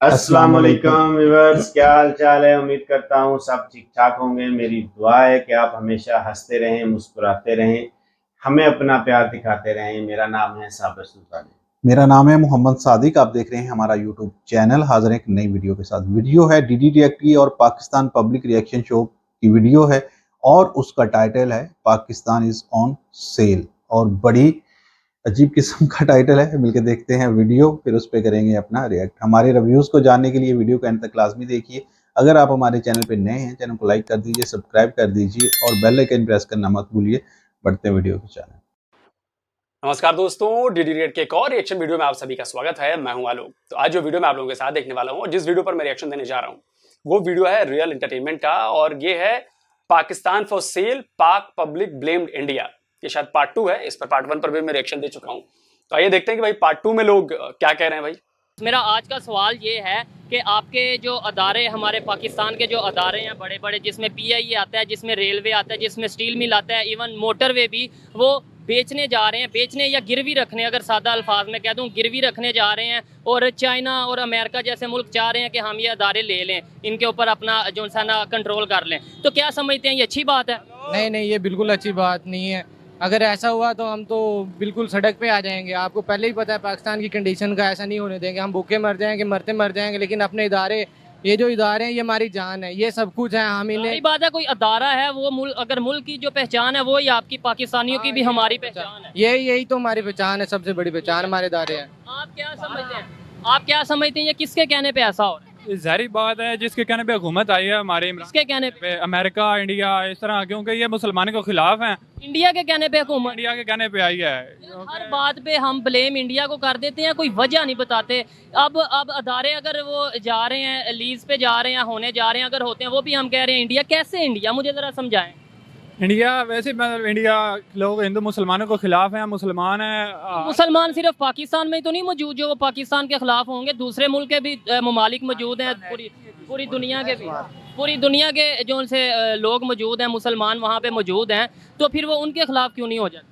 अस्सलाम वालेकुम व्यूअर्स, क्या हाल चाल है। उम्मीद करता हूँ सब ठीक ठाक होंगे। मेरी दुआ है कि आप हमेशा हंसते रहें, मुस्कुराते रहें, हमें अपना प्यार दिखाते रहें। मेरा नाम है साबिर सुल्तानी। मेरा नाम है मोहम्मद सादिक। आप देख रहे हैं हमारा यूट्यूब चैनल। हाजिर है एक नई वीडियो के साथ। वीडियो है डीडी रिएक्ट की और पाकिस्तान पब्लिक रिएक्शन शो की वीडियो है और उसका टाइटल है पाकिस्तान इज ऑन सेल। और बड़ी अजीब किस्म का टाइटल है। मिलकर देखते हैं वीडियो, फिर उस पर करेंगे अपना रिएक्ट। हमारे रिव्यूज़ को जानने के लिए वीडियो को एंड तक लाजमी देखिए। अगर आप हमारे चैनल पर नए हैं, चैनल को लाइक कर दीजिए, सब्सक्राइब कर दीजिए और बेल आइकन प्रेस करना मत भूलिए। बढ़ते हैं वीडियो के चैनल। नमस्कार दोस्तों, डीडी रिएक्ट के एक और रिएक्शन वीडियो में आप सभी का स्वागत है। मैं हूं आलोक। तो आज जो वीडियो मैं आप लोगों के साथ देखने वाला हूं और जिस वीडियो पर मैं रिएक्शन देने जा रहा हूं वो वीडियो है रियल एंटरटेनमेंट का और ये है पाकिस्तान फॉर सेल, पाक पब्लिक ब्लेम्ड इंडिया। ये शायद पार्ट 2 है। इस पर पार्ट 1 पर भी मैं रिएक्शन दे चुका हूं। तो आइए देखते हैं कि भाई पार्ट 2 में लोग क्या कह रहे हैं। भाई मेरा आज का सवाल ये है कि आपके जो अदारे, हमारे पाकिस्तान के जो अदारे हैं बड़े बड़े, जिसमें PIE आता है, जिसमें रेलवे आता है, जिसमें स्टील मिल आता है, इवन मोटरवे भी, वो बेचने जा रहे हैं, बेचने या गिरवी रखने, अगर सादा अल्फाज में कह दूं, गिरवी रखने जा रहे हैं। और चाइना और अमेरिका जैसे मुल्क चाह रहे हैं कि हम ये अदारे ले लें, इनके ऊपर अपना जो सा ना कंट्रोल कर लें। तो क्या समझते हैं, ये अच्छी बात है? नहीं नहीं, ये बिल्कुल अच्छी बात नहीं है। अगर ऐसा हुआ तो हम तो बिल्कुल सड़क पे आ जाएंगे। आपको पहले ही पता है पाकिस्तान की कंडीशन का, ऐसा नहीं होने देंगे। हम भूखे मर जाएंगे, मरते मर जाएंगे, लेकिन अपने इदारे, ये जो इदारे हैं, ये हमारी जान है, ये सब कुछ है। हम इन्हें, बात है, कोई अदारा है वो मुल्क, अगर मुल्क की जो पहचान है वो ही आपकी पाकिस्तानियों की भी हमारी पहचान है। यही तो हमारी पहचान है, सबसे बड़ी पहचान हमारे इदारे हैं। आप क्या समझते हैं, आप क्या समझते हैं ये किसके कहने पे ऐसा हो रहा है? ज़ाहिर बात है जिसके कहने पे हुकूमत आई है हमारे किसके कहने पे? अमेरिका, इंडिया, इस तरह, क्योंकि ये मुसलमानों के खिलाफ हैं। इंडिया के कहने पे हुकूमत, इंडिया के कहने पे आई है। हर बात पे हम ब्लेम इंडिया को कर देते हैं, कोई वजह नहीं बताते। अब अदारे अगर वो जा रहे हैं, लीज पे जा रहे हैं, होने जा रहे हैं, अगर होते हैं, वो भी हम कह रहे हैं इंडिया। कैसे इंडिया, मुझे ज़रा समझाएं। इंडिया वैसे मतलब इंडिया लोग हिंदू मुसलमानों के खिलाफ हैं, मुसलमान हैं। मुसलमान सिर्फ पाकिस्तान में ही तो नहीं मौजूद जो वो पाकिस्तान के खिलाफ होंगे, दूसरे मुल्क के भी ममालिक मौजूद हैं, पूरी दुनिया के भी, पूरी दुनिया के जो उनसे लोग मौजूद हैं, मुसलमान वहाँ पे मौजूद हैं। तो फिर वो उनके खिलाफ क्यों नहीं हो जाते?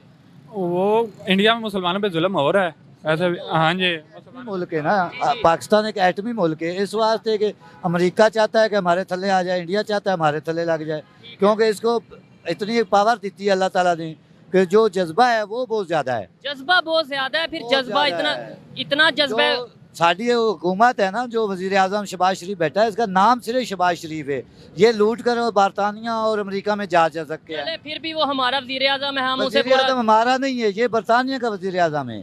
वो इंडिया में मुसलमानों पे जुल्म हो रहा है ऐसे। हाँ जी, मुल्क है ना, पाकिस्तान एक एटमी मुल्क है। इस वास्ते कि अमेरिका चाहता है कि हमारे थल्ले आ जाए, इंडिया चाहता है हमारे थल्ले लग जाए, क्योंकि इसको इतनी पावर दी है अल्लाह ताला ने कि जो जज्बा है वो बहुत ज्यादा है। जज्बा बहुत ज्यादा है। फिर जज्बा इतना जज्बा, साड़ी हुकूमत है ना, जो वजीर आजम शहबाज शरीफ बैठा है, इसका नाम सिर्फ शहबाज शरीफ है। ये लूट कर बरतानिया और अमेरिका में जा सकते हैं। फिर भी वो हमारा वजीर आजम है, हम उसे वजीर आजम हमारा नहीं है, ये बरतानिया का वजीर आजम है,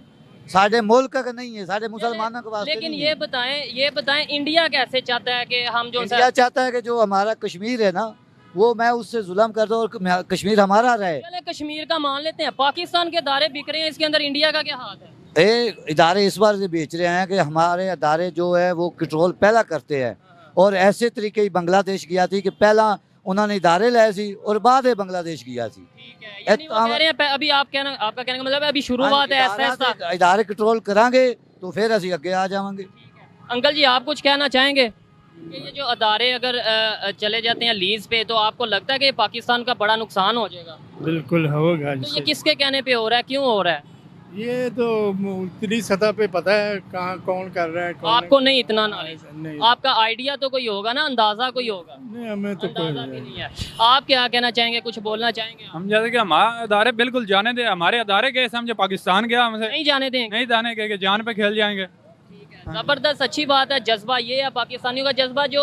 साढ़े मुल्क का नहीं है, साढ़े मुसलमानों के वास्ते। लेकिन ये बताएं इंडिया कैसे चाहता है कि हम जो इंडिया चाहता है कि जो हमारा कश्मीर है ना, वो मैं उससे जुल्म कर दूं और कश्मीर हमारा रहे। चले कश्मीर का मान लेते हैं, पाकिस्तान के अदारे बिक रहे हैं, इसके अंदर इंडिया का क्या हाथ है? इदारे इस बार से बेच रहे हैं कि हमारे अदारे जो है वो कंट्रोल पहला करते हैं। और ऐसे तरीके ही बांग्लादेश किया थी कि पहला उन्होंने इदारे लाए सी और बाद में बांग्लादेश किया थी। यानी वो कह रहे हैं, अभी आपका कहने का मतलब है अभी शुरुआत है, ऐसा इदारे कंट्रोल करांगे तो फिर असी अगे आ जाएंगे। अंकल जी, आप कुछ कहना चाहेंगे? ये जो अदारे अगर चले जाते हैं लीज पे, तो आपको लगता है कि पाकिस्तान का बड़ा नुकसान हो जाएगा? बिल्कुल होगा। तो ये किसके कहने पे हो रहा है, क्यों हो रहा है? ये तो इतनी सतह पे पता है कहाँ कौन कर रहा है, कौन आपको नहीं इतना नॉलेज? नहीं, आपका आइडिया तो कोई होगा ना, अंदाजा कोई होगा? नहीं, हमें तो अंदाजा भी कोई नहीं है। आप क्या कहना चाहेंगे, कुछ बोलना चाहेंगे? हम जैसे कि हमारे अदारे बिल्कुल जाने दे। हमारे अदारे कैसे, हम जो पाकिस्तान गया हमसे नहीं जाने देंगे? नहीं जाने के जान पे खेल जाएंगे। जबरदस्त, अच्छी बात है। जज्बा ये है पाकिस्तानियों का जज्बा, जो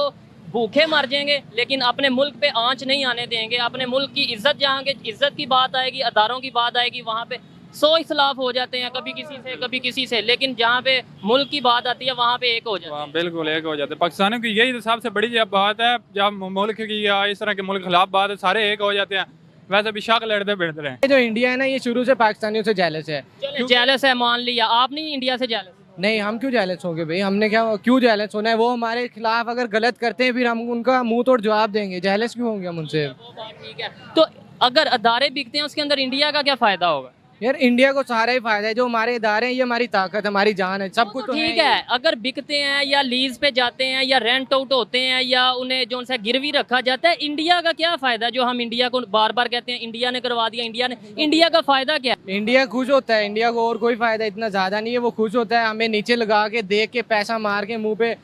भूखे मर जाएंगे लेकिन अपने मुल्क पे आंच नहीं आने देंगे। अपने मुल्क की इज्जत, जहाँ के इज्जत की बात आएगी, अदारों की बात आएगी, वहाँ पे 100 इख्लाफ हो जाते हैं, कभी किसी से कभी किसी से, लेकिन जहाँ पे मुल्क की बात आती है वहाँ पे एक हो जाते हैं। बिल्कुल एक हो जाते हैं। पाकिस्तानियों की यही सबसे बड़ी बात है, जब मुल्क की या इस तरह के मुल्क के खिलाफ बात है, सारे एक हो जाते हैं। वैसे भी शक लड़ते भिड़ते रहे। जो इंडिया है ना, ये शुरू से पाकिस्तानियों से जेलस है। जेलस है, मान लिया। आप नहीं इंडिया से जेलस? नहीं, हम क्यों जेलस होंगे भाई? हमने क्यों जेलस होना है? वो हमारे खिलाफ अगर गलत करते हैं, फिर हम उनका मुंह तोड़ जवाब देंगे। जेलस क्यों होंगे हम उनसे? वो बात ठीक है। तो अगर अदारे बिकते हैं, उसके अंदर इंडिया का क्या फायदा होगा? यार, इंडिया को सारा ही फायदा है। जो हमारे इदारे हैं, ये हमारी ताकत, हमारी जान है, सब कुछ तो ठीक है। अगर बिकते हैं या लीज पे जाते हैं या रेंट आउट होते हैं या उन्हें जो सा गिरवी रखा जाता है, इंडिया का क्या फायदा? जो हम इंडिया को बार बार कहते हैं इंडिया ने करवा दिया, इंडिया का फायदा क्या? इंडिया खुश होता है, इंडिया को और कोई फायदा इतना ज्यादा नहीं है। वो खुश होता है हमें नीचे लगा के, देख के, पैसा मार के मुंह पे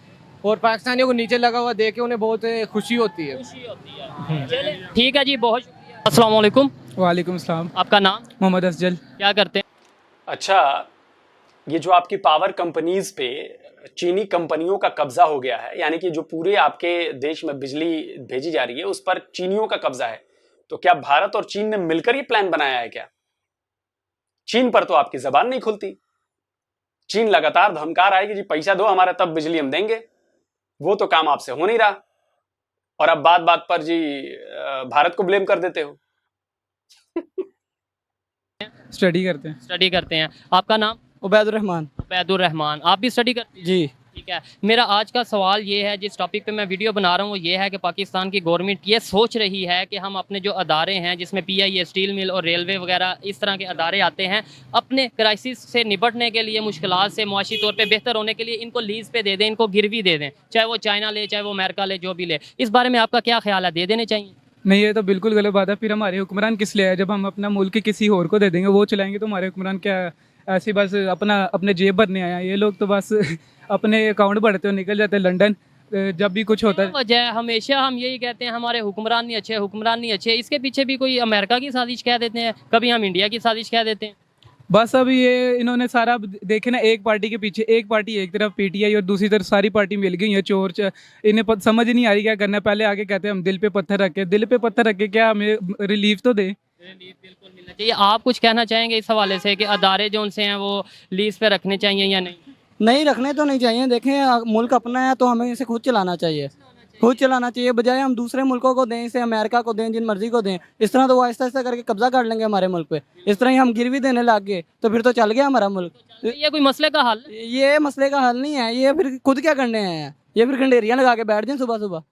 और पाकिस्तानियों को नीचे लगा हुआ देख के उन्हें बहुत खुशी होती है। खुशी होती है। चलिए ठीक है जी, बहुत शुक्रिया। अस्सलाम वालेकुम। वालेकुम सलाम। आपका नाम? मोहम्मद अफजल। क्या करते हैं? अच्छा, ये जो आपकी पावर कंपनीज पे चीनी कंपनियों का कब्जा हो गया है, यानी कि जो पूरे आपके देश में बिजली भेजी जा रही है उस पर चीनियों का कब्जा है, तो क्या भारत और चीन ने मिलकर ये प्लान बनाया है क्या? चीन पर तो आपकी जबान नहीं खुलती। चीन लगातार धमका रहा है कि जी पैसा दो हमारा तब बिजली हम देंगे, वो तो काम आपसे हो नहीं रहा, और अब बात बात पर जी भारत को ब्लेम कर देते हो। स्टडी करते हैं। स्टडी करते हैं। आपका नाम? उबैदुर रहमान। उबैदुर रहमान। आप भी स्टडी करते हैं? जी। ठीक है। मेरा आज का सवाल ये है, जिस टॉपिक पे मैं वीडियो बना रहा हूँ वो ये है कि पाकिस्तान की गवर्नमेंट ये सोच रही है कि हम अपने जो अदारे हैं, जिसमें पीआईए, स्टील मिल और रेलवे वगैरह इस तरह के अदारे आते हैं, अपने क्राइसिस से निपटने के लिए, मुश्किलात से मुआशी तौर पे बेहतर होने के लिए इनको लीज पे दे दें, इनको गिरवी दे दें, चाहे वो चाइना ले, चाहे वो अमेरिका ले, जो भी ले। इस बारे में आपका क्या ख्याल है? दे देने चाहिए? नहीं, ये तो बिल्कुल गलत बात है। फिर हमारे हुक्मरान किस लिए है? जब हम अपना मुल्क किसी और को दे देंगे, वो चलाएंगे, तो हमारे हुक्मरान क्या ऐसे बस अपने जेब भरने आया? ये लोग तो बस अपने अकाउंट भरते हो निकल जाते हैं लंदन जब भी कुछ होता है। वजह हमेशा हम यही कहते हैं हमारे हुक्मरान नहीं अच्छे, हुक्मरान नहीं अच्छे। इसके पीछे भी कोई अमेरिका की साजिश कह देते हैं, कभी हम इंडिया की साजिश कह देते हैं। बस अब ये इन्होंने सारा देखे ना, एक पार्टी के पीछे एक पार्टी, एक तरफ पीटीआई और दूसरी तरफ सारी पार्टी मिल गई है चोर। इन्हें समझ नहीं आ रही क्या करना है। पहले आगे कहते हैं हम दिल पे पत्थर रखे, दिल पे पत्थर रखे, क्या हमें रिलीफ तो दे। बिल्कुल मिलना चाहिए। आप कुछ कहना चाहेंगे इस हवाले से कि अदारे जो उनसे हैं वो लीज पे रखने चाहिए या नहीं? नहीं, रखने तो नहीं चाहिए। देखें, मुल्क अपना है तो हमें इसे खुद चलाना चाहिए, खुद चलाना चाहिए, बजाय हम दूसरे मुल्कों को दें, इसे अमेरिका को दें, जिन मर्जी को दें। इस तरह तो वो आहिस्ता आहिस्ता करके कब्जा कर लेंगे हमारे मुल्क पे। इस तरह ही हम गिरवी देने लग गए तो फिर तो चल गया हमारा मुल्क। ये कोई मसले का हल? ये मसले का हल नहीं है। ये फिर खुद क्या करने हैं? ये फिर खंडेरियाँ लगा के बैठ जाएं सुबह सुबह,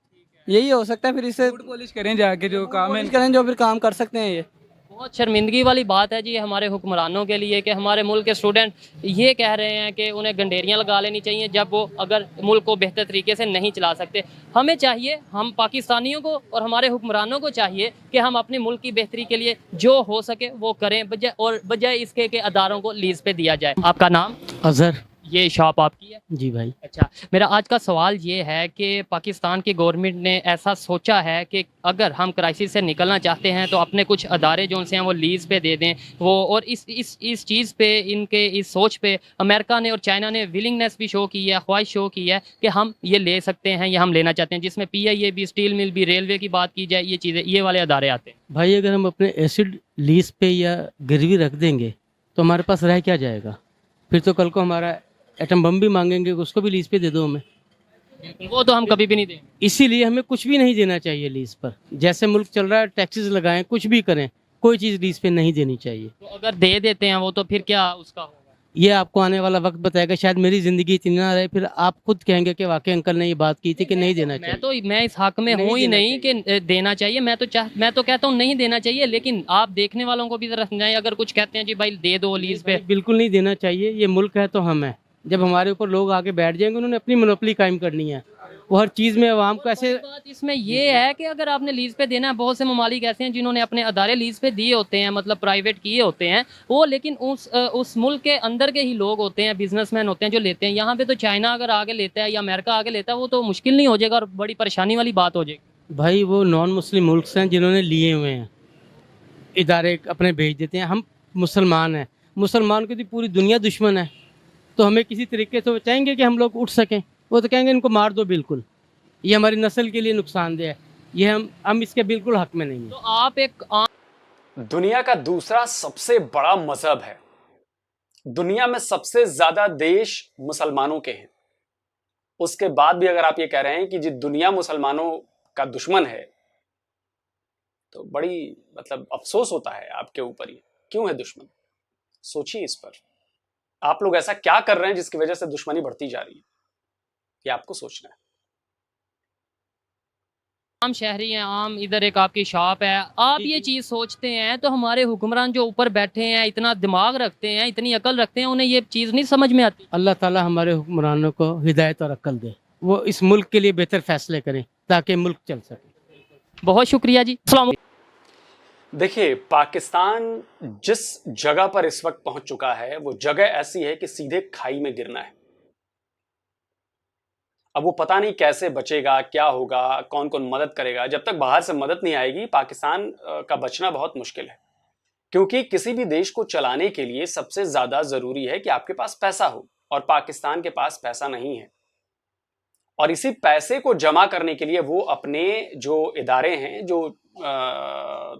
यही हो सकता है। फिर इससे पॉलिश करें जाके, जो काम है करें, जो फिर काम कर सकते हैं। ये बहुत शर्मिंदगी वाली बात है जी हमारे हुक्मरानों के लिए कि हमारे मुल्क के स्टूडेंट ये कह रहे हैं कि उन्हें गंडेरियाँ लगा लेनी चाहिए जब वो अगर मुल्क को बेहतर तरीके से नहीं चला सकते। हमें चाहिए, हम पाकिस्तानियों को और हमारे हुक्मरानों को चाहिए कि हम अपने मुल्क की बेहतरी के लिए जो हो सके वो करें, बजाय इसके कि अदारों को लीज पे दिया जाए। आपका नाम? अजहर। ये शॉप आपकी है? जी भाई। अच्छा, मेरा आज का सवाल ये है कि पाकिस्तान की गवर्नमेंट ने ऐसा सोचा है कि अगर हम क्राइसिस से निकलना चाहते हैं तो अपने कुछ अदारे जो उनसे हैं वो लीज पे दे दें वो, और इस चीज़ पे, इनके इस सोच पे अमेरिका ने और चाइना ने विलिंगनेस भी शो की है, ख्वाहिश शो की है कि हम ये ले सकते हैं, ये हम लेना चाहते हैं, जिसमें पीआईए भी, स्टील मिल भी, रेलवे की बात की जाए, ये चीज़ें, ये वाले अदारे आते हैं। भाई अगर हम अपने एसिड लीज पे या गिरवी रख देंगे तो हमारे पास रह क्या जाएगा? फिर तो कल को हमारा एटम बम भी मांगेंगे, उसको भी लीज पे दे दो हमें। वो तो हम कभी भी नहीं देंगे। इसीलिए हमें कुछ भी नहीं देना चाहिए लीज पर। जैसे मुल्क चल रहा है, टैक्सेस लगाएं, कुछ भी करें, कोई चीज़ लीज पे नहीं देनी चाहिए। तो अगर दे देते हैं वो, तो फिर क्या उसका होगा? ये आपको आने वाला वक्त बताएगा। शायद मेरी ज़िंदगी इतनी ना रहे, फिर आप खुद कहेंगे कि वाकई अंकल ने ये बात की थी कि नहीं देना चाहिए। मैं इस हक में हूँ ही नहीं कि देना चाहिए। मैं तो कहता हूँ नहीं देना चाहिए, लेकिन आप देखने वालों को भी जरा समझाएं। अगर कुछ कहते हैं जी भाई दे दो लीज पे, बिल्कुल नहीं देना चाहिए। ये मुल्क है तो हम है। जब हमारे ऊपर लोग आके बैठ जाएंगे, उन्होंने अपनी मोनोपोली कायम करनी है। वो हर चीज़ में आवाम को ऐसे। बात इसमें ये है कि अगर आपने लीज पे देना है, बहुत से ममालिक ऐसे हैं जिन्होंने अपने अदारे लीज पे दिए होते हैं, मतलब प्राइवेट किए होते हैं वो, लेकिन उस मुल्क के अंदर के ही लोग होते हैं, बिजनेसमैन होते हैं जो लेते हैं। यहाँ पे तो चाइना अगर आगे लेता है या अमेरिका आगे लेता है, वो तो मुश्किल नहीं हो जाएगा और बड़ी परेशानी वाली बात हो जाएगी। भाई वो नॉन मुस्लिम मुल्क हैं जिन्होंने लिए हुए हैं, इदारे अपने भेज देते हैं। हम मुसलमान हैं, मुसलमान की तो पूरी दुनिया दुश्मन है, तो हमें किसी तरीके से चाहेंगे कि हम लोग उठ सकें। वो तो कहेंगे इनको मार दो, बिल्कुल ये हमारी नस्ल के लिए नुकसानदेह है, ये हम इसके बिल्कुल हक में नहीं हैं। तो आप एक दुनिया का दूसरा सबसे बड़ा मजहब है, दुनिया में सबसे ज्यादा देश मुसलमानों के हैं, उसके बाद भी अगर आप ये कह रहे हैं कि जी दुनिया मुसलमानों का दुश्मन है, तो बड़ी मतलब अफसोस होता है आपके ऊपर। ये क्यों है दुश्मन? सोचिए इस पर। आप लोग ऐसा क्या कर रहे हैं जिसकी वजह से दुश्मनी बढ़ती जा रही है? ये आपको सोचना है। आम शहरी हैं, आम इधर एक आपकी शॉप है, आप ये चीज़ सोचते हैं तो हमारे हुक्मरान जो ऊपर बैठे हैं, इतना दिमाग रखते हैं, इतनी अकल रखते हैं, उन्हें ये चीज़ नहीं समझ में आती। अल्लाह ताला हमारे हुक्मरानों को हिदायत और अक्ल दे, वो इस मुल्क के लिए बेहतर फैसले करें ताकि मुल्क चल सके। बहुत शुक्रिया जी। अस्सलाम। देखिए, पाकिस्तान जिस जगह पर इस वक्त पहुंच चुका है वो जगह ऐसी है कि सीधे खाई में गिरना है। अब वो पता नहीं कैसे बचेगा, क्या होगा, कौन कौन मदद करेगा। जब तक बाहर से मदद नहीं आएगी पाकिस्तान का बचना बहुत मुश्किल है, क्योंकि किसी भी देश को चलाने के लिए सबसे ज्यादा जरूरी है कि आपके पास पैसा हो, और पाकिस्तान के पास पैसा नहीं है। और इसी पैसे को जमा करने के लिए वो अपने जो इदारे हैं, जो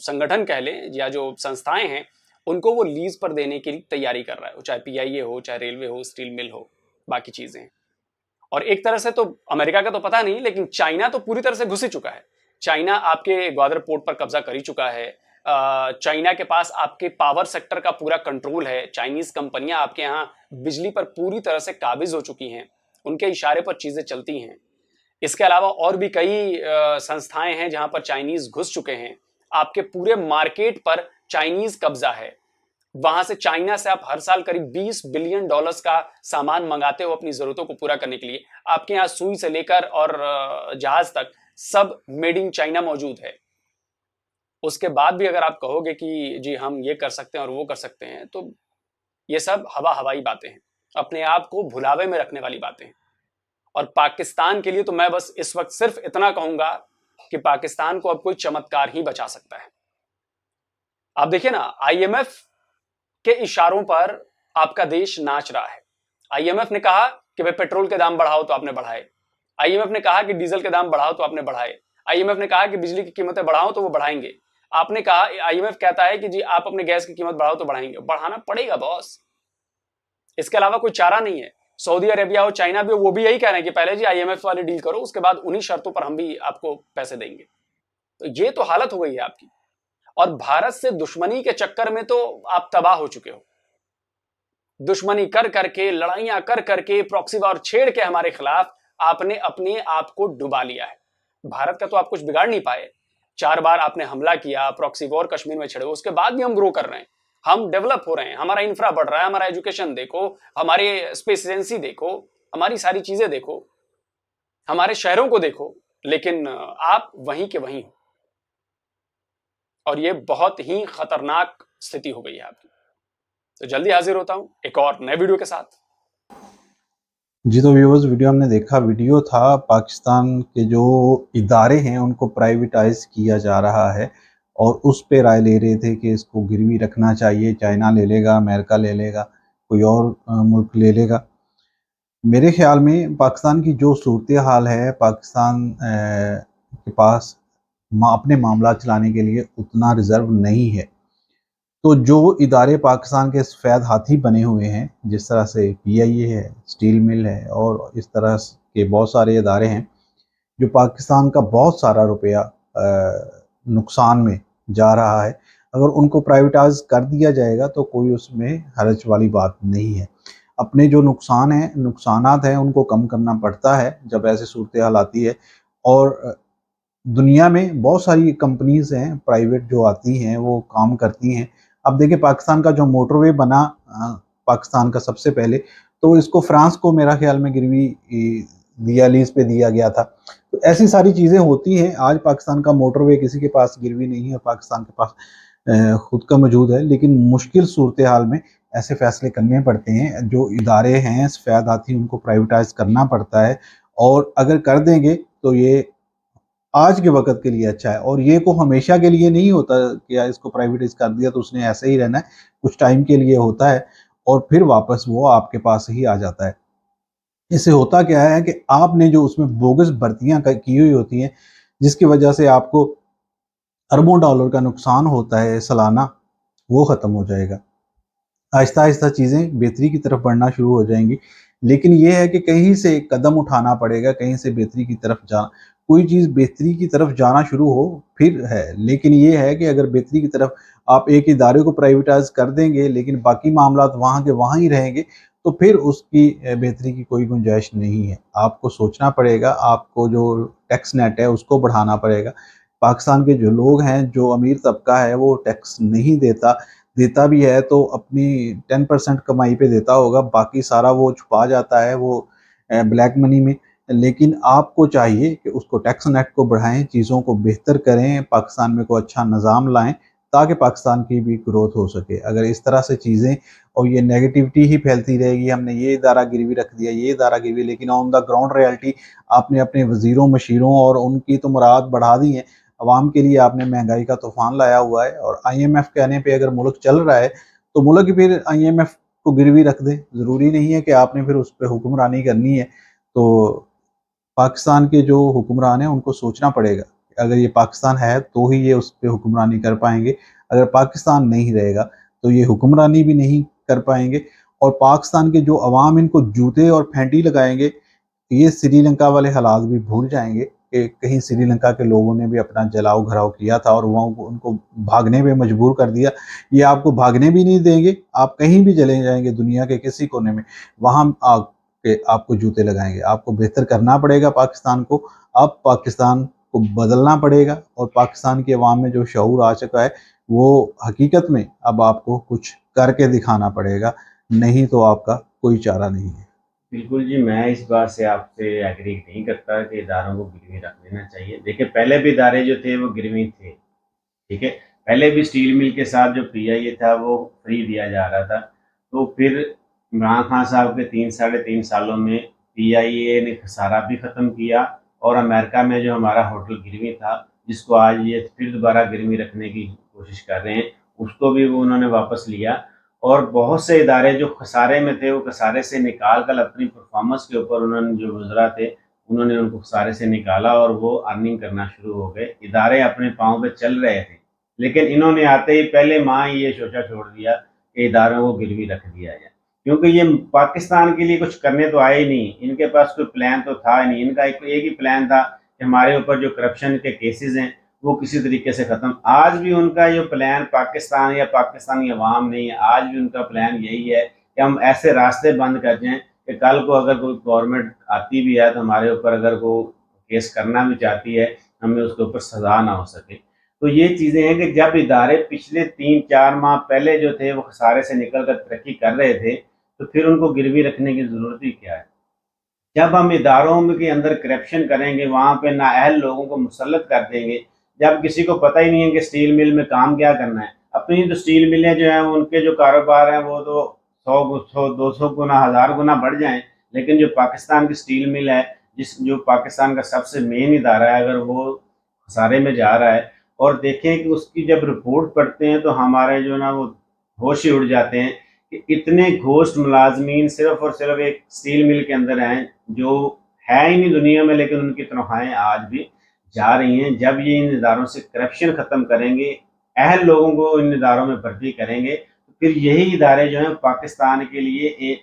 संगठन कह लें या जो संस्थाएं हैं, उनको वो लीज पर देने की तैयारी कर रहा है, चाहे पीआईए हो, चाहे रेलवे हो, स्टील मिल हो, बाकी चीजें। और एक तरह से तो अमेरिका का तो पता नहीं, लेकिन चाइना तो पूरी तरह से घुस ही चुका है। चाइना आपके ग्वादर पोर्ट पर कब्जा कर ही चुका है। चाइना के पास आपके पावर सेक्टर का पूरा कंट्रोल है। चाइनीज कंपनियां आपके यहाँ बिजली पर पूरी तरह से काबिज हो चुकी हैं, उनके इशारे पर चीजें चलती हैं। इसके अलावा और भी कई संस्थाएं हैं जहां पर चाइनीज घुस चुके हैं। आपके पूरे मार्केट पर चाइनीज कब्जा है। वहां से चाइना से आप हर साल करीब $20 बिलियन का सामान मंगाते हो अपनी जरूरतों को पूरा करने के लिए। आपके यहाँ सुई से लेकर और जहाज तक सब मेड इन चाइना मौजूद है। उसके बाद भी अगर आप कहोगे कि जी हम ये कर सकते हैं और वो कर सकते हैं, तो ये सब हवाई बातें हैं, अपने आप को भुलावे में रखने वाली बातें हैं। और पाकिस्तान के लिए तो मैं बस इस वक्त सिर्फ इतना कहूंगा कि पाकिस्तान को अब कोई चमत्कार ही बचा सकता है। आप देखिए ना, आईएमएफ के इशारों पर आपका देश नाच रहा है। आईएमएफ ने कहा कि भाई पेट्रोल के दाम बढ़ाओ तो आपने बढ़ाए। आईएमएफ ने कहा कि डीजल के दाम बढ़ाओ तो आपने बढ़ाए। आईएमएफ ने कहा कि बिजली की कीमतें बढ़ाओ तो वो बढ़ाएंगे। आपने कहा, आईएमएफ कहता है कि जी आप अपने गैस की कीमत बढ़ाओ तो बढ़ाएंगे। बढ़ाना पड़ेगा बॉस, इसके अलावा कोई चारा नहीं है। सऊदी अरेबिया हो, चाइना भी हो, वो भी यही कह रहे हैं कि पहले जी आईएमएफ वाली डील करो, उसके बाद उन्हीं शर्तों पर हम भी आपको पैसे देंगे। तो ये तो हालत हो गई है आपकी। और भारत से दुश्मनी के चक्कर में तो आप तबाह हो चुके हो। दुश्मनी कर करके, लड़ाइयां कर करके, प्रॉक्सी वॉर छेड़ के हमारे खिलाफ आपने अपने आप को डुबा लिया है। भारत का तो आप कुछ बिगाड़ नहीं पाए। 4 बार आपने हमला किया, प्रॉक्सी वॉर कश्मीर में छेड़े, उसके बाद भी हम ग्रो कर रहे हैं, हम डेवलप हो रहे हैं, हमारा इंफ्रा बढ़ रहा है, हमारा एजुकेशन देखो, हमारे स्पेस एजेंसी देखो, हमारी सारी चीजें देखो, हमारे शहरों को देखो, लेकिन आप वहीं के वहीं हो। और ये बहुत ही खतरनाक स्थिति हो गई है आपकी। तो जल्दी हाजिर होता हूं एक और नए वीडियो के साथ। जी तो व्यूअर्स, वीडियो हमने देखा, वीडियो था पाकिस्तान के जो इदारे हैं उनको प्राइवेटाइज किया जा रहा है और उस पे राय ले रहे थे कि इसको गिरवी रखना चाहिए, चाइना ले लेगा, अमेरिका ले लेगा, कोई और मुल्क ले लेगा। मेरे ख्याल में पाकिस्तान की जो सूरत हाल है, पाकिस्तान के पास अपने मामला चलाने के लिए उतना रिज़र्व नहीं है। तो जो इदारे पाकिस्तान के सफ़ेद हाथी बने हुए हैं, जिस तरह से पीआईए है, स्टील मिल है और इस तरह के बहुत सारे इदारे हैं जो पाकिस्तान का बहुत सारा रुपया नुकसान में जा रहा है, अगर उनको प्राइवेटाइज कर दिया जाएगा तो कोई उसमें हर्ज वाली बात नहीं है। अपने जो नुकसानात हैं उनको कम करना पड़ता है जब ऐसी सूरत हाल आती है। और दुनिया में बहुत सारी कंपनीज हैं प्राइवेट जो आती हैं, वो काम करती हैं। अब देखिए, पाकिस्तान का जो मोटरवे बना पाकिस्तान का सबसे पहले, तो इसको फ्रांस को मेरा ख्याल में गिरवी दिया, लीज पे दिया गया था। तो ऐसी सारी चीज़ें होती हैं। आज पाकिस्तान का मोटरवे किसी के पास गिरवी नहीं है, पाकिस्तान के पास खुद का मौजूद है। लेकिन मुश्किल सूरत हाल में ऐसे फैसले करने पड़ते हैं। जो इदारे हैं सफ़ेद हाथी, उनको प्राइवेटाइज करना पड़ता है। और अगर कर देंगे तो ये आज के वक्त के लिए अच्छा है, और ये को हमेशा के लिए नहीं होता कि इसको प्राइवेटाइज कर दिया तो उसने ऐसे ही रहना है। कुछ टाइम के लिए होता है और फिर वापस वो आपके पास ही आ जाता है। इससे होता क्या है कि आपने जो उसमें बोगस भर्तियां की हुई होती हैं, जिसकी वजह से आपको अरबों डॉलर का नुकसान होता है सालाना, वो ख़त्म हो जाएगा। आहिस्ता आहिस्ता चीज़ें बेहतरी की तरफ बढ़ना शुरू हो जाएंगी। लेकिन ये है कि कहीं से कदम उठाना पड़ेगा, कहीं से बेहतरी की तरफ जाना। कोई चीज़ बेहतरी की तरफ जाना शुरू हो फिर है, लेकिन ये है कि अगर बेहतरी की तरफ आप एक इदारे को प्राइवेटाइज कर देंगे लेकिन बाकी मामला वहाँ के वहाँ ही रहेंगे, तो फिर उसकी बेहतरी की कोई गुंजाइश नहीं है। आपको सोचना पड़ेगा, आपको जो टैक्स नेट है उसको बढ़ाना पड़ेगा। पाकिस्तान के जो लोग हैं, जो अमीर तबका है, वो टैक्स नहीं देता भी है तो अपनी 10% कमाई पे देता होगा, बाकी सारा वो छुपा जाता है वो ब्लैक मनी में। लेकिन आपको चाहिए कि उसको टैक्स नेट को बढ़ाएं, चीज़ों को बेहतर करें, पाकिस्तान में कोई अच्छा निज़ाम लाएं, ताकि पाकिस्तान की भी ग्रोथ हो सके। अगर इस तरह से चीज़ें और ये नेगेटिविटी ही फैलती रहेगी, हमने ये इदारा गिरवी रख दिया, ये इदारा गिरवी, लेकिन ऑन द ग्राउंड रियलिटी आपने अपने वज़ीरों मशीरों और उनकी तो मुराद बढ़ा दी है। अवाम के लिए आपने महंगाई का तूफ़ान लाया हुआ है, और IMF कहने पे अगर मुल्क चल रहा है तो मुल्क फिर IMF को गिरवी रख दे। ज़रूरी नहीं है कि आपने फिर उस पर हुक्मरानी करनी है। तो पाकिस्तान के जो हुक्मरान हैं उनको सोचना पड़ेगा, अगर ये पाकिस्तान है तो ही ये उस पर हुक्मरानी कर पाएंगे, अगर पाकिस्तान नहीं रहेगा तो ये हुक्मरानी भी नहीं कर पाएंगे। और पाकिस्तान के जो अवाम इनको जूते और फेंटी लगाएंगे, ये श्रीलंका वाले हालात भी भूल जाएंगे कि कहीं श्रीलंका के लोगों ने भी अपना जलाओ घराव किया था और वहाँ उनको भागने पे मजबूर कर दिया। ये आपको भागने भी नहीं देंगे, आप कहीं भी चले जाएंगे दुनिया के किसी कोने में, वहाँ आके आपको जूते लगाएंगे। आपको बेहतर करना पड़ेगा पाकिस्तान को, अब पाकिस्तान को बदलना पड़ेगा, और पाकिस्तान की अवाम में जो शऊर आ चुका है वो हकीकत में अब आपको कुछ करके दिखाना पड़ेगा, नहीं तो आपका कोई चारा नहीं है। बिल्कुल जी, मैं इस बात से आपसे एग्री नहीं करता कि इदारों को गिरवी रख देना चाहिए। देखिए, पहले भी इदारे जो थे वो गिरवी थे, ठीक है। पहले भी स्टील मिल के साथ जो PIA था वो फ्री दिया जा रहा था। तो फिर इमरान खान साहब के 3-3.5 सालों में PIA ने खसारा भी ख़त्म किया, और अमेरिका में जो हमारा होटल गिरवी था, जिसको आज ये फिर दोबारा गिरवी रखने की कोशिश कर रहे हैं, उसको भी वो उन्होंने वापस लिया। और बहुत से इदारे जो खसारे में थे वो खसारे से निकाल कर अपनी परफॉर्मेंस के ऊपर उन्होंने जो वज़रा थे उन्होंने उनको खसारे से निकाला और वो अर्निंग करना शुरू हो गए। इदारे अपने पाँव पे चल रहे थे, लेकिन इन्होंने आते ही पहले माह ये सोचा छोड़ दिया कि इदारों को गिरवी रख दिया जाए, क्योंकि ये पाकिस्तान के लिए कुछ करने तो आए ही नहीं, इनके पास कोई प्लान तो था ही नहीं। इनका एक ही प्लान था कि हमारे ऊपर जो करप्शन के केसेस हैं वो किसी तरीके से ख़त्म। आज भी उनका ये प्लान पाकिस्तान या पाकिस्तानी अवाम नहीं है, आज भी उनका प्लान यही है कि हम ऐसे रास्ते बंद कर जाएं कि कल को अगर कोई गवर्नमेंट आती भी है तो हमारे ऊपर अगर वो केस करना भी चाहती है, हमें उसके ऊपर सज़ा ना हो सके। तो ये चीज़ें हैं कि जब इदारे पिछले 3-4 माह पहले जो थे वो खसारे से निकल कर तरक्की कर रहे थे, तो फिर उनको गिरवी रखने की ज़रूरत ही क्या है। जब हम इदारों के अंदर करप्शन करेंगे, वहाँ पे नाअहल लोगों को मुसल्लत कर देंगे, जब किसी को पता ही नहीं है कि स्टील मिल में काम क्या करना है। अपनी तो स्टील मिलें जो हैं उनके जो कारोबार हैं वो तो 100-200 गुना 1000 गुना बढ़ जाएं, लेकिन जो पाकिस्तान की स्टील मिल है, जो पाकिस्तान का सबसे मेन इदारा है, अगर वो खसारे में जा रहा है और देखें कि उसकी जब रिपोर्ट पढ़ते हैं तो हमारे जो ना वो होश ही उड़ जाते हैं कि इतने घोस्ट मुलाजमीन सिर्फ और सिर्फ एक स्टील मिल के अंदर हैं जो है ही नहीं दुनिया में, लेकिन उनकी तनख्वाहें आज भी जा रही हैं। जब ये इन इदारों से करप्शन ख़त्म करेंगे, अहल लोगों को इन इदारों में भर्ती करेंगे, तो फिर यही इदारे जो हैं पाकिस्तान के लिए एक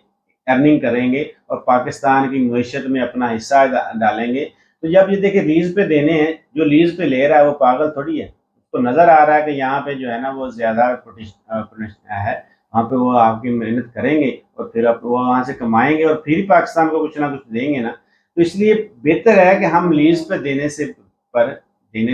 अर्निंग करेंगे और पाकिस्तान की मईशत में अपना हिस्सा डालेंगे। तो जब ये देखिए लीज़ पे देने हैं, जो लीज़ पे ले रहा है वो पागल थोड़ी है, उसको नज़र आ रहा है कि यहाँ पे जो है ना वो ज़्यादा है, वहाँ पे वो आपकी मेहनत करेंगे और फिर आप वो वहाँ से कमाएंगे और फिर ही पाकिस्तान को कुछ ना कुछ देंगे ना। तो इसलिए बेहतर है कि हम लीज़ पे देने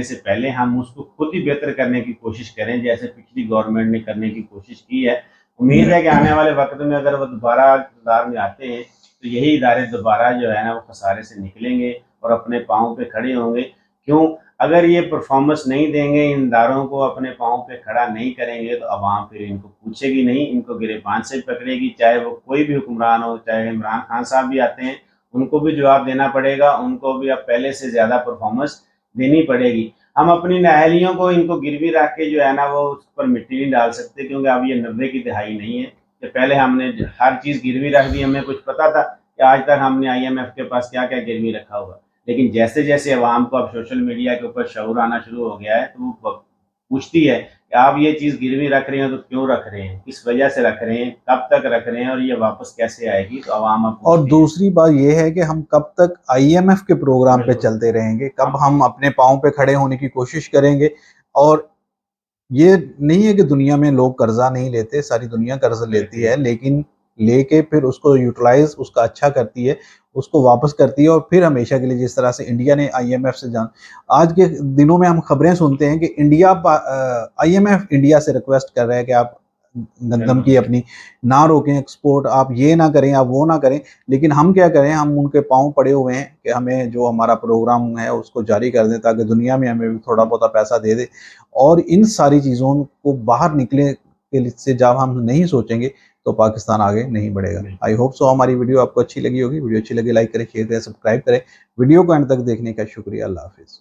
से पहले हम उसको खुद ही बेहतर करने की कोशिश करें, जैसे पिछली गवर्नमेंट ने करने की कोशिश की है। उम्मीद है कि आने वाले वक्त में अगर वो दोबारा इक़्तिदार में आते हैं तो यही इदारे दोबारा जो है ना वो खसारे से निकलेंगे और अपने पाँव पे खड़े होंगे। क्यों? अगर ये परफॉर्मेंस नहीं देंगे, इन इदारों को अपने पाँव पे खड़ा नहीं करेंगे तो अवाम फिर इनको पूछेगी नहीं, इनको गिरेबान से पकड़ेगी, चाहे वो कोई भी हुक्मरान हो, चाहे इमरान खान साहब भी आते हैं उनको भी जवाब देना पड़ेगा, उनको भी अब पहले से ज़्यादा परफॉर्मेंस देनी पड़ेगी। हम अपनी नाअहलियों को इनको गिरवी रख के जो है ना वो उस पर मिट्टी नहीं डाल सकते, क्योंकि अब ये 90 की दहाई नहीं है कि पहले हमने हर चीज़ गिरवी रख दी। हमें कुछ पता था कि आज तक हमने IMF के पास क्या क्या गिरवी रखा होगा, लेकिन जैसे जैसे अवाम को अब सोशल मीडिया के ऊपर शऊर आना शुरू हो गया है तो वो पूछती है कि आप ये चीज़ गिरवी रख रहे हैं तो क्यों रख रहे हैं, किस वजह से रख रहे हैं, कब तक रख रहे हैं और ये वापस कैसे आएगी। तो अवाम और दूसरी बात ये है कि हम कब तक IMF के प्रोग्राम पे चलते रहेंगे, कब हम अपने पाँव पे खड़े होने की कोशिश करेंगे। और ये नहीं है कि दुनिया में लोग कर्जा नहीं लेते, सारी दुनिया कर्ज लेती है, लेकिन लेके फिर उसको यूटिलाइज उसका अच्छा करती है, उसको वापस करती है और फिर हमेशा के लिए, जिस तरह से इंडिया ने IMF से आज के दिनों में हम खबरें सुनते हैं कि IMF इंडिया से रिक्वेस्ट कर रहा है कि आप गंदम की अपनी ना रोकें एक्सपोर्ट, आप ये ना करें, आप वो ना करें। लेकिन हम क्या करें, हम उनके पाँव पड़े हुए हैं कि हमें जो हमारा प्रोग्राम है उसको जारी कर दें ताकि दुनिया में हमें भी थोड़ा बहुत पैसा दे दे। और इन सारी चीज़ों को बाहर निकले के से जब हम नहीं सोचेंगे तो पाकिस्तान आगे नहीं बढ़ेगा। आई होप सो हमारी वीडियो आपको अच्छी लगी होगी। वीडियो अच्छी लगी लाइक करें, शेयर करें, सब्सक्राइब करें। वीडियो को एंड तक देखने का शुक्रिया। अल्लाह हाफिज़।